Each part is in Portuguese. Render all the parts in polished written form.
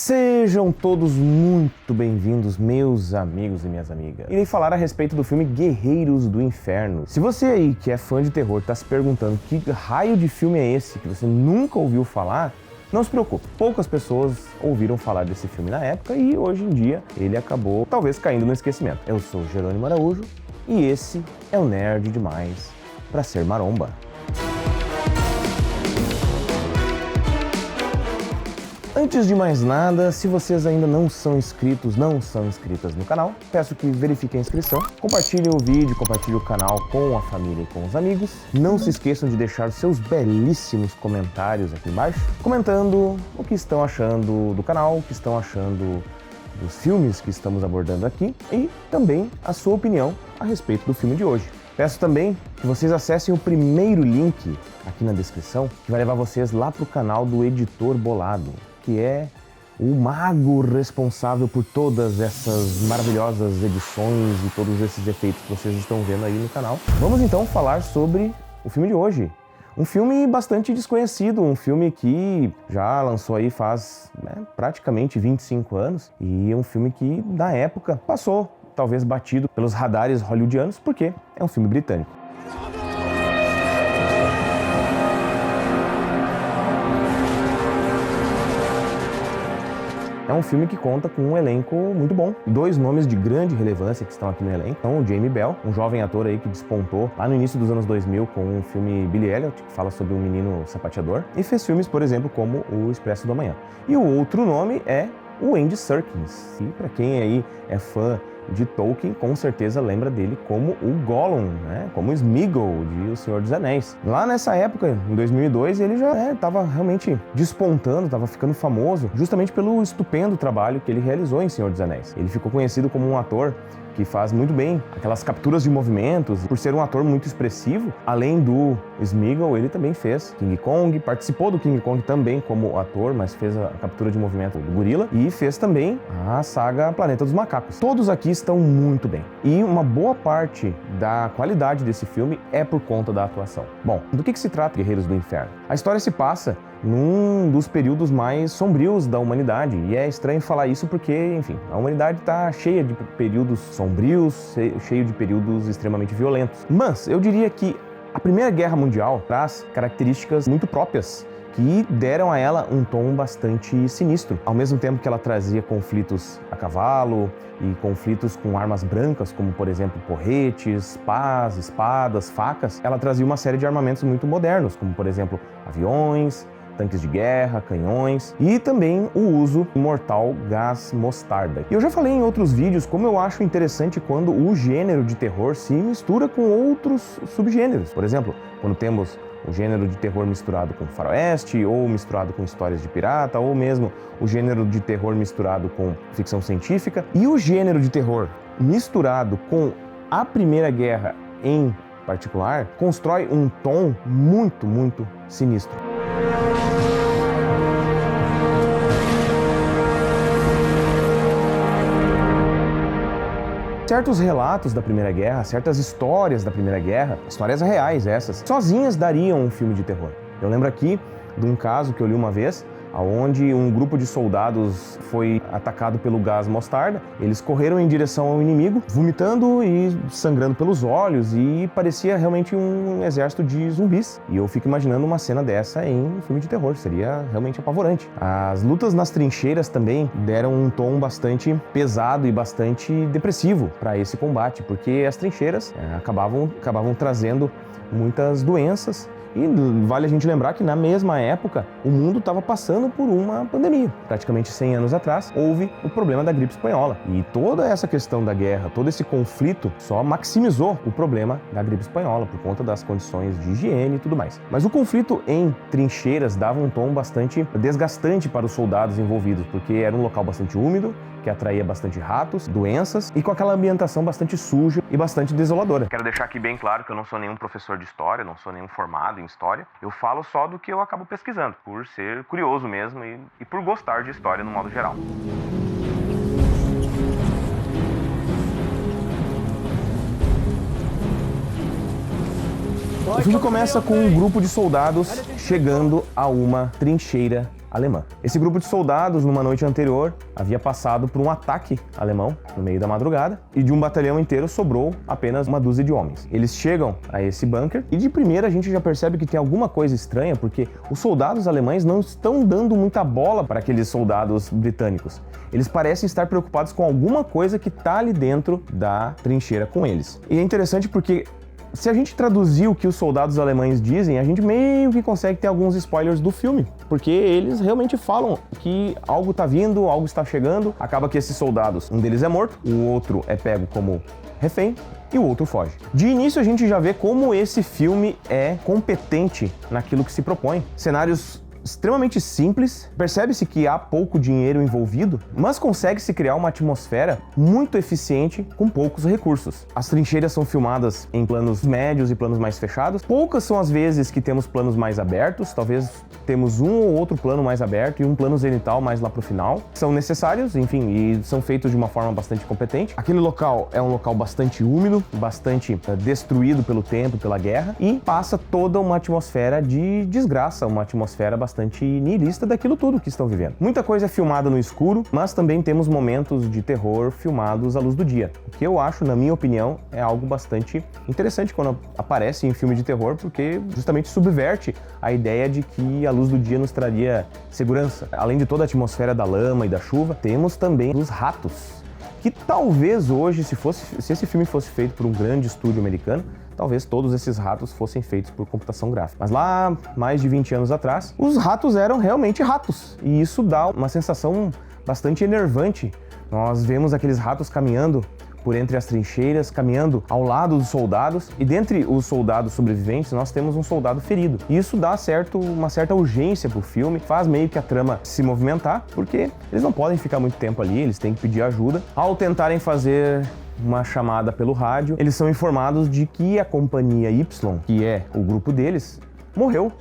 Sejam todos muito bem-vindos, meus amigos e minhas amigas. Irei falar a respeito do filme Guerreiros do Inferno. Se você aí que é fã de terror está se perguntando que raio de filme é esse que você nunca ouviu falar, não se preocupe, poucas pessoas ouviram falar desse filme na época e hoje em dia ele acabou talvez caindo no esquecimento. Eu sou Jerônimo Araújo e esse é o Nerd Demais pra Ser Maromba. Antes de mais nada, se vocês ainda não são inscritas no canal, peço que verifiquem a inscrição, compartilhem o vídeo, compartilhem o canal com a família e com os amigos. Não se esqueçam de deixar seus belíssimos comentários aqui embaixo, comentando o que estão achando do canal, o que estão achando dos filmes que estamos abordando aqui e também a sua opinião a respeito do filme de hoje. Peço também que vocês acessem o primeiro link aqui na descrição, que vai levar vocês lá para o canal do Editor Bolado, que é o mago responsável por todas essas maravilhosas edições e todos esses efeitos que vocês estão vendo aí no canal. Vamos então falar sobre o filme de hoje. Um filme bastante desconhecido, um filme que já lançou aí faz praticamente 25 anos e é um filme que, na época, passou talvez batido pelos radares hollywoodianos, porque é um filme britânico. É um filme que conta com um elenco muito bom. Dois nomes de grande relevância que estão aqui no elenco. Então, o Jamie Bell, um jovem ator aí que despontou lá no início dos anos 2000 com o filme Billy Elliot, que fala sobre um menino sapateador, e fez filmes, por exemplo, como O Expresso do Amanhã. E o outro nome é o Andy Serkis. E para quem aí é fã de Tolkien, com certeza lembra dele como o Gollum, como o Sméagol de O Senhor dos Anéis. Lá nessa época, em 2002, ele já estava realmente despontando, estava ficando famoso, justamente pelo estupendo trabalho que ele realizou em Senhor dos Anéis. Ele ficou conhecido como um ator que faz muito bem aquelas capturas de movimentos. Por ser um ator muito expressivo, além do Sméagol, ele também fez King Kong, participou do King Kong também como ator, mas fez a captura de movimento do gorila e fez também a saga Planeta dos Macacos. Todos aqui estão muito bem. E uma boa parte da qualidade desse filme é por conta da atuação. Bom, do que se trata Guerreiros do Inferno? A história se passa num dos períodos mais sombrios da humanidade. E é estranho falar isso porque, enfim, a humanidade está cheia de períodos sombrios, cheio de períodos extremamente violentos. Mas eu diria que a Primeira Guerra Mundial traz características muito próprias que deram a ela um tom bastante sinistro. Ao mesmo tempo que ela trazia conflitos a cavalo e conflitos com armas brancas, como por exemplo porretes, pás, espadas, facas, ela trazia uma série de armamentos muito modernos, como por exemplo aviões, tanques de guerra, canhões e também o uso do mortal gás mostarda. E eu já falei em outros vídeos como eu acho interessante quando o gênero de terror se mistura com outros subgêneros. Por exemplo, quando temos o gênero de terror misturado com faroeste, ou misturado com histórias de pirata, ou mesmo o gênero de terror misturado com ficção científica. E o gênero de terror misturado com a Primeira Guerra em particular, constrói um tom muito, muito sinistro. Certos relatos da Primeira Guerra, certas histórias da Primeira Guerra, histórias reais essas, sozinhas dariam um filme de terror. Eu lembro aqui de um caso que eu li uma vez, onde um grupo de soldados foi atacado pelo gás mostarda. Eles correram em direção ao inimigo, vomitando e sangrando pelos olhos, e parecia realmente um exército de zumbis. E eu fico imaginando uma cena dessa em um filme de terror, seria realmente apavorante. As lutas nas trincheiras também deram um tom bastante pesado e bastante depressivo para esse combate, porque as trincheiras acabavam trazendo muitas doenças. E vale a gente lembrar que na mesma época o mundo estava passando por uma pandemia. Praticamente 100 anos atrás houve o problema da gripe espanhola. E toda essa questão da guerra, todo esse conflito só maximizou o problema da gripe espanhola por conta das condições de higiene e tudo mais. Mas o conflito em trincheiras dava um tom bastante desgastante para os soldados envolvidos, porque era um local bastante úmido, que atraía bastante ratos, doenças e com aquela ambientação bastante suja e bastante desoladora. Quero deixar aqui bem claro que eu não sou nenhum professor de história, não sou nenhum formado em história. Eu falo só do que eu acabo pesquisando, por ser curioso mesmo e por gostar de história no modo geral. O filme começa com um grupo de soldados chegando a uma trincheira alemã. Esse grupo de soldados, numa noite anterior, havia passado por um ataque alemão no meio da madrugada e de um batalhão inteiro sobrou apenas uma dúzia de homens. Eles chegam a esse bunker e de primeira a gente já percebe que tem alguma coisa estranha, porque os soldados alemães não estão dando muita bola para aqueles soldados britânicos. Eles parecem estar preocupados com alguma coisa que está ali dentro da trincheira com eles. E é interessante porque se a gente traduzir o que os soldados alemães dizem, a gente meio que consegue ter alguns spoilers do filme, porque eles realmente falam que algo está vindo, algo está chegando. Acaba que esses soldados, um deles é morto, o outro é pego como refém e o outro foge. De início a gente já vê como esse filme é competente naquilo que se propõe. Cenários extremamente simples, percebe-se que há pouco dinheiro envolvido, mas consegue-se criar uma atmosfera muito eficiente com poucos recursos. As trincheiras são filmadas em planos médios e planos mais fechados. Poucas são as vezes que temos planos mais abertos, talvez temos um ou outro plano mais aberto e um plano zenital mais lá pro final. São necessários, enfim, e são feitos de uma forma bastante competente. Aquele local é um local bastante úmido, bastante destruído pelo tempo, pela guerra, e passa toda uma atmosfera de desgraça, uma atmosfera bastante nihilista daquilo tudo que estão vivendo. Muita coisa é filmada no escuro, mas também temos momentos de terror filmados à luz do dia. O que eu acho, na minha opinião, é algo bastante interessante quando aparece em filme de terror, porque justamente subverte a ideia de que a luz do dia nos traria segurança. Além de toda a atmosfera da lama e da chuva, temos também os ratos, que talvez hoje, se esse filme fosse feito por um grande estúdio americano, talvez todos esses ratos fossem feitos por computação gráfica. Mas lá, mais de 20 anos atrás, os ratos eram realmente ratos. E isso dá uma sensação bastante enervante. Nós vemos aqueles ratos caminhando por entre as trincheiras, caminhando ao lado dos soldados, e dentre os soldados sobreviventes nós temos um soldado ferido. E isso dá uma certa urgência pro filme, faz meio que a trama se movimentar, porque eles não podem ficar muito tempo ali, eles têm que pedir ajuda. Ao tentarem fazer uma chamada pelo rádio, eles são informados de que a companhia Y, que é o grupo deles, morreu.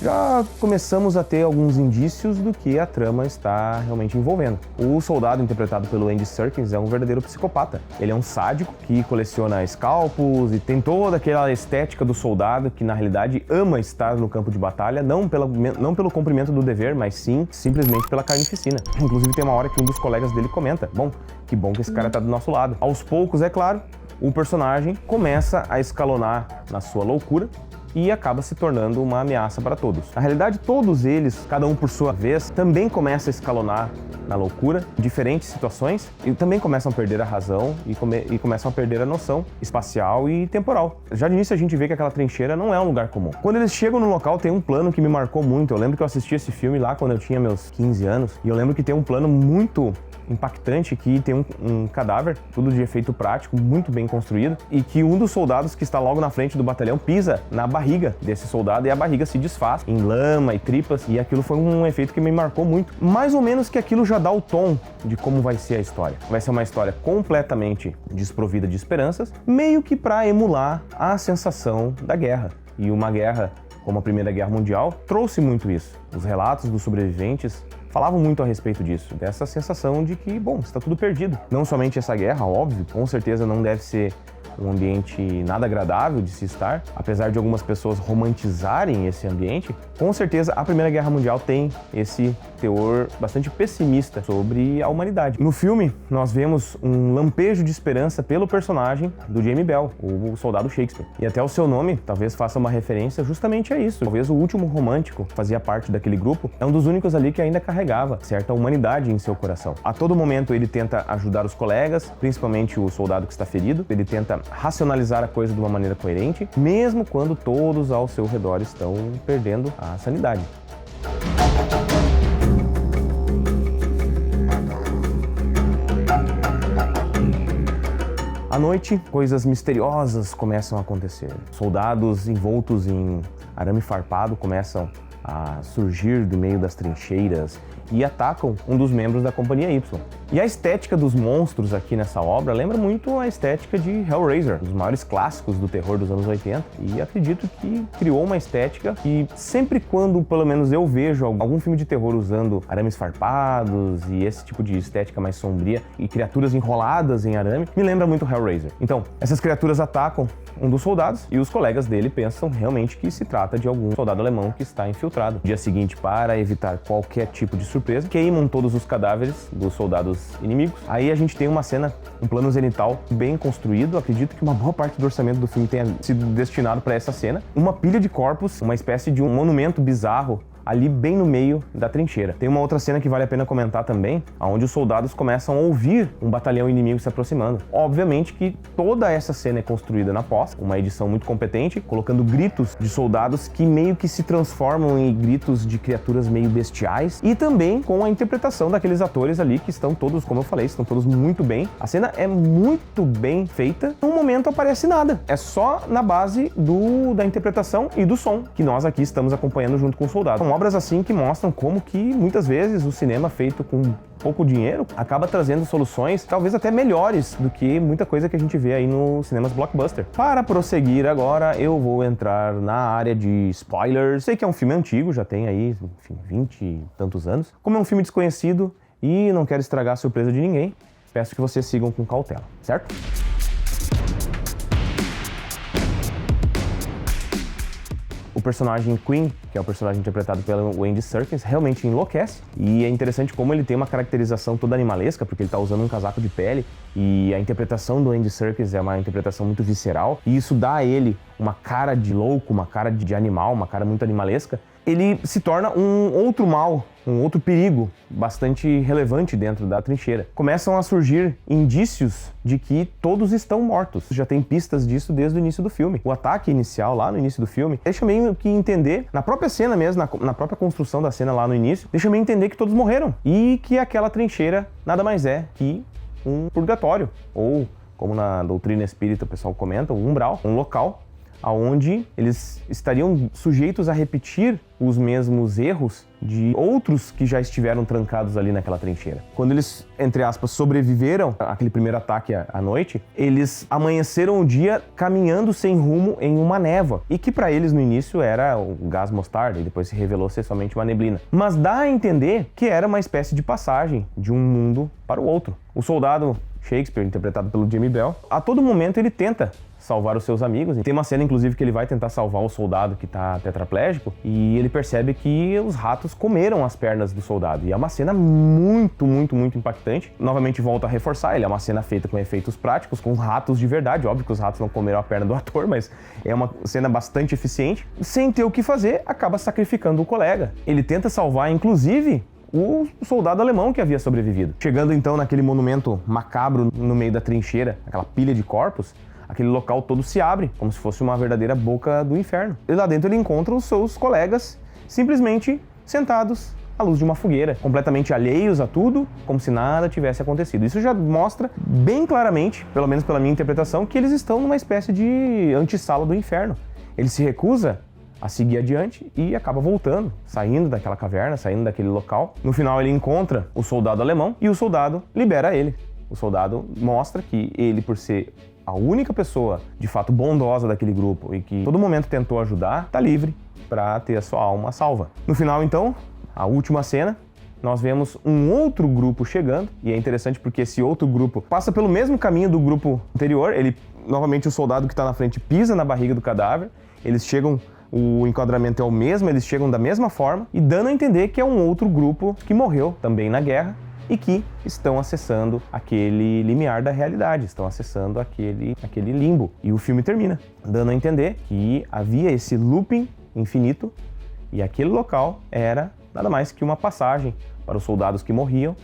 Já começamos a ter alguns indícios do que a trama está realmente envolvendo. O soldado interpretado pelo Andy Serkis é um verdadeiro psicopata. Ele é um sádico que coleciona escalpos e tem toda aquela estética do soldado que na realidade ama estar no campo de batalha, não pelo cumprimento do dever, mas sim simplesmente pela carnificina. Inclusive tem uma hora que um dos colegas dele comenta: bom, que bom que esse cara tá do nosso lado. Aos poucos, é claro, o personagem começa a escalonar na sua loucura e acaba se tornando uma ameaça para todos. Na realidade, todos eles, cada um por sua vez, também começam a escalonar na loucura, em diferentes situações, e também começam a perder a razão e começam a perder a noção espacial e temporal. Já de início a gente vê que aquela trincheira não é um lugar comum. Quando eles chegam no local, tem um plano que me marcou muito. Eu lembro que eu assisti esse filme lá quando eu tinha meus 15 anos, e eu lembro que tem um plano muito impactante, que tem um cadáver, tudo de efeito prático, muito bem construído, e que um dos soldados que está logo na frente do batalhão pisa na barriga desse soldado e a barriga se desfaz em lama e tripas, e aquilo foi um efeito que me marcou muito. Mais ou menos que aquilo já dá o tom de como vai ser a história. Vai ser uma história completamente desprovida de esperanças, meio que para emular a sensação da guerra. E uma guerra como a Primeira Guerra Mundial trouxe muito isso. Os relatos dos sobreviventes falavam muito a respeito disso, dessa sensação de que, bom, está tudo perdido. Não somente essa guerra, óbvio, com certeza não deve ser um ambiente nada agradável de se estar, apesar de algumas pessoas romantizarem esse ambiente. Com certeza a Primeira Guerra Mundial tem esse teor bastante pessimista sobre a humanidade. No filme, nós vemos um lampejo de esperança pelo personagem do Jamie Bell, o soldado Shakespeare. E até o seu nome talvez faça uma referência justamente a isso. Talvez o último romântico fazia parte daquele grupo, é um dos únicos ali que ainda carregava certa humanidade em seu coração. A todo momento ele tenta ajudar os colegas, principalmente o soldado que está ferido. Ele tenta racionalizar a coisa de uma maneira coerente, mesmo quando todos ao seu redor estão perdendo a sanidade. À noite, coisas misteriosas começam a acontecer. Soldados envoltos em arame farpado começam a surgir do meio das trincheiras e atacam um dos membros da Companhia Y. E a estética dos monstros aqui nessa obra lembra muito a estética de Hellraiser, um dos maiores clássicos do terror dos anos 80, e acredito que criou uma estética que sempre quando, pelo menos eu vejo algum filme de terror usando arames farpados e esse tipo de estética mais sombria e criaturas enroladas em arame, me lembra muito Hellraiser. Então, essas criaturas atacam um dos soldados e os colegas dele pensam realmente que se trata de algum soldado alemão que está infiltrado. No dia seguinte, para evitar qualquer tipo de surpresa, queimam todos os cadáveres dos soldados inimigos. Aí a gente tem uma cena, um plano zenital bem construído. Acredito que uma boa parte do orçamento do filme tenha sido destinado para essa cena. Uma pilha de corpos, uma espécie de um monumento bizarro ali bem no meio da trincheira. Tem uma outra cena que vale a pena comentar também, onde os soldados começam a ouvir um batalhão inimigo se aproximando. Obviamente que toda essa cena é construída na pós, uma edição muito competente, colocando gritos de soldados que meio que se transformam em gritos de criaturas meio bestiais, e também com a interpretação daqueles atores ali que estão todos, como eu falei, estão todos muito bem. A cena é muito bem feita. No momento aparece nada. É só na base da interpretação e do som que nós aqui estamos acompanhando junto com o soldado. São obras assim que mostram como que muitas vezes o cinema feito com pouco dinheiro acaba trazendo soluções talvez até melhores do que muita coisa que a gente vê aí nos cinemas blockbuster. Para prosseguir agora, eu vou entrar na área de spoilers. Sei que é um filme antigo, já tem aí, enfim, 20 e tantos anos. Como é um filme desconhecido e não quero estragar a surpresa de ninguém, peço que vocês sigam com cautela, certo? O personagem Queen, que é o personagem interpretado pelo Andy Serkis, realmente enlouquece, e é interessante como ele tem uma caracterização toda animalesca, porque ele está usando um casaco de pele, e a interpretação do Andy Serkis é uma interpretação muito visceral, e isso dá a ele uma cara de louco, uma cara de animal, uma cara muito animalesca. Ele se torna um outro mal, um outro perigo bastante relevante dentro da trincheira. Começam a surgir indícios de que todos estão mortos. Já tem pistas disso desde o início do filme. O ataque inicial lá no início do filme deixa meio que entender, na própria cena mesmo, na própria construção da cena lá no início, deixa meio entender que todos morreram e que aquela trincheira nada mais é que um purgatório, ou como na doutrina espírita o pessoal comenta, um umbral, um local aonde eles estariam sujeitos a repetir os mesmos erros de outros que já estiveram trancados ali naquela trincheira. Quando eles, entre aspas, sobreviveram àquele primeiro ataque à noite, eles amanheceram o dia caminhando sem rumo em uma névoa, e que para eles no início era o gás mostarda e depois se revelou ser somente uma neblina. Mas dá a entender que era uma espécie de passagem de um mundo para o outro. O soldado Shakespeare, interpretado pelo Jamie Bell, a todo momento ele tenta salvar os seus amigos. Tem uma cena, inclusive, que ele vai tentar salvar o soldado que tá tetraplégico e ele percebe que os ratos comeram as pernas do soldado. E é uma cena muito, muito, muito impactante. Novamente, volto a reforçar, ele é uma cena feita com efeitos práticos, com ratos de verdade. Óbvio que os ratos não comeram a perna do ator, mas é uma cena bastante eficiente. Sem ter o que fazer, acaba sacrificando o colega. Ele tenta salvar, inclusive, o soldado alemão que havia sobrevivido. Chegando então naquele monumento macabro no meio da trincheira, aquela pilha de corpos, aquele local todo se abre, como se fosse uma verdadeira boca do inferno. E lá dentro ele encontra os seus colegas simplesmente sentados à luz de uma fogueira, completamente alheios a tudo, como se nada tivesse acontecido. Isso já mostra bem claramente, pelo menos pela minha interpretação, que eles estão numa espécie de antessala do inferno. Ele se recusa a seguir adiante e acaba voltando, saindo daquela caverna, saindo daquele local. No final ele encontra o soldado alemão e o soldado libera ele. O soldado mostra que ele, por ser a única pessoa de fato bondosa daquele grupo e que todo momento tentou ajudar, tá livre para ter a sua alma salva. No final, então, a última cena, nós vemos um outro grupo chegando, e é interessante porque esse outro grupo passa pelo mesmo caminho do grupo anterior. Novamente o soldado que está na frente pisa na barriga do cadáver, eles chegam, o enquadramento é o mesmo, eles chegam da mesma forma e dando a entender que é um outro grupo que morreu também na guerra e que estão acessando aquele limiar da realidade, estão acessando aquele limbo. E o filme termina dando a entender que havia esse looping infinito e aquele local era nada mais que uma passagem para os soldados que morriam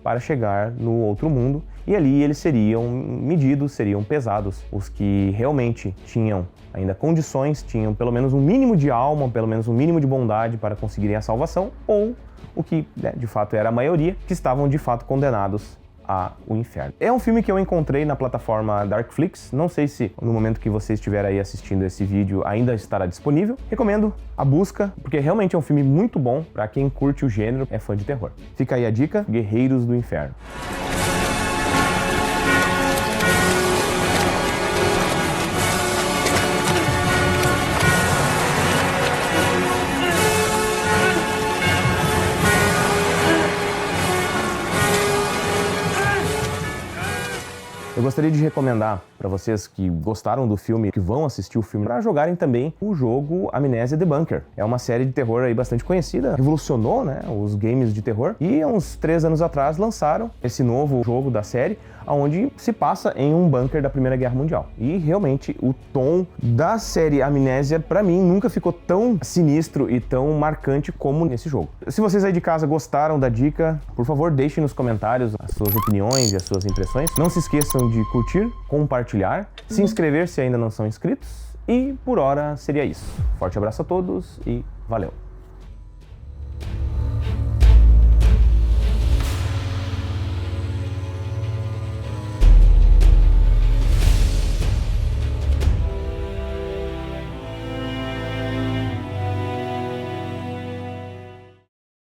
para chegar no outro mundo, e ali eles seriam medidos, seriam pesados. Os que realmente tinham ainda condições, tinham pelo menos um mínimo de alma, pelo menos um mínimo de bondade para conseguirem a salvação, ou o que de fato era a maioria, que estavam de fato condenados a O Inferno. É um filme que eu encontrei na plataforma Darkflix, não sei se no momento que você estiver aí assistindo esse vídeo ainda estará disponível. Recomendo a busca, porque realmente é um filme muito bom para quem curte o gênero, é fã de terror. Fica aí a dica, Guerreiros do Inferno. Eu gostaria de recomendar para vocês que gostaram do filme, que vão assistir o filme, para jogarem também o jogo Amnésia The Bunker. É uma série de terror aí bastante conhecida, revolucionou, né, os games de terror, e há uns 3 anos atrás lançaram esse novo jogo da série, onde se passa em um bunker da Primeira Guerra Mundial. E realmente o tom da série Amnésia, para mim, nunca ficou tão sinistro e tão marcante como nesse jogo. Se vocês aí de casa gostaram da dica, por favor, deixem nos comentários as suas opiniões e as suas impressões. Não se esqueçam de curtir, compartilhar, se inscrever se ainda não são inscritos. E por hora seria isso. Forte abraço a todos e valeu!